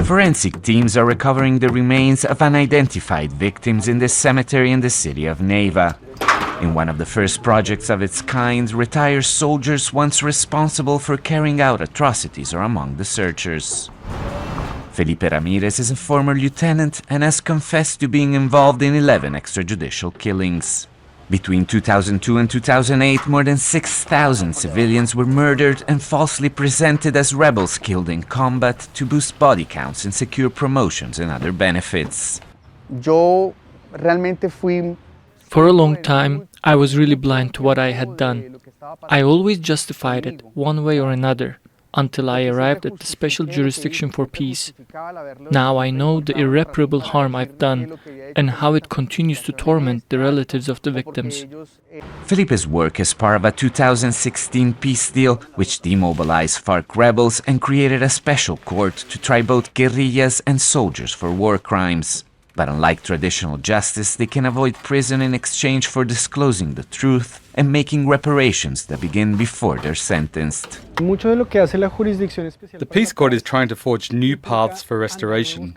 Forensic teams are recovering the remains of unidentified victims in this cemetery in the city of Neiva. In one of the first projects of its kind, retired soldiers once responsible for carrying out atrocities are among the searchers. Felipe Ramirez is a former lieutenant and has confessed to being involved in 11 extrajudicial killings. Between 2002 and 2008, more than 6,000 civilians were murdered and falsely presented as rebels killed in combat to boost body counts and secure promotions and other benefits. For a long time, I was really blind to what I had done. I always justified it, one way or another, until I arrived at the Special Jurisdiction for Peace. Now I know the irreparable harm I've done and how it continues to torment the relatives of the victims. Felipe's work is part of a 2016 peace deal which demobilized FARC rebels and created a special court to try both guerrillas and soldiers for war crimes. But unlike traditional justice, they can avoid prison in exchange for disclosing the truth and making reparations that begin before they're sentenced. The Peace Court is trying to forge new paths for restoration.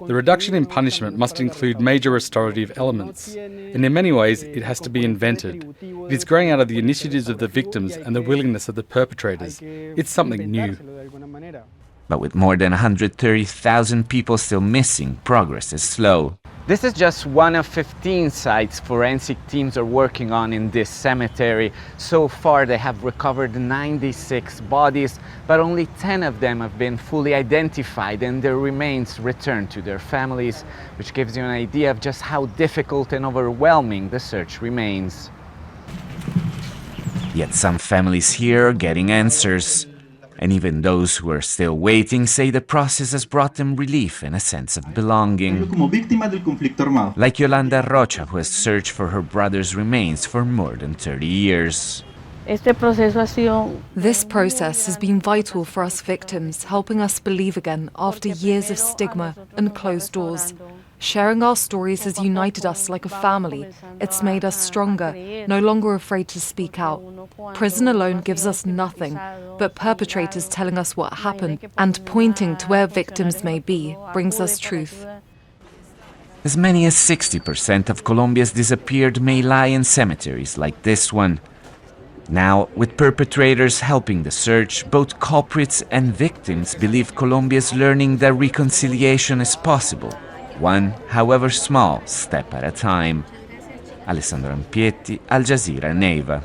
The reduction in punishment must include major restorative elements, and in many ways it has to be invented. It is growing out of the initiatives of the victims and the willingness of the perpetrators. It's something new. But with more than 130,000 people still missing, progress is slow. This is just one of 15 sites forensic teams are working on in this cemetery. So far they have recovered 96 bodies, but only 10 of them have been fully identified and their remains returned to their families, which gives you an idea of just how difficult and overwhelming the search remains. Yet some families here are getting answers. And even those who are still waiting say the process has brought them relief and a sense of belonging. Like Yolanda Rocha, who has searched for her brother's remains for more than 30 years. This process has been vital for us victims, helping us believe again after years of stigma and closed doors. Sharing our stories has united us like a family. It's made us stronger, no longer afraid to speak out. Prison alone gives us nothing, but perpetrators telling us what happened and pointing to where victims may be brings us truth. As many as 60% of Colombia's disappeared may lie in cemeteries like this one. Now, with perpetrators helping the search, both culprits and victims believe Colombia is learning that reconciliation is possible. One, however small, step at a time. Alessandro Rampietti, Al Jazeera, Neiva.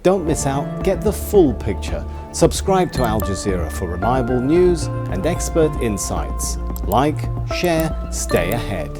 Don't miss out, get the full picture. Subscribe to Al Jazeera for reliable news and expert insights. Like, share, stay ahead.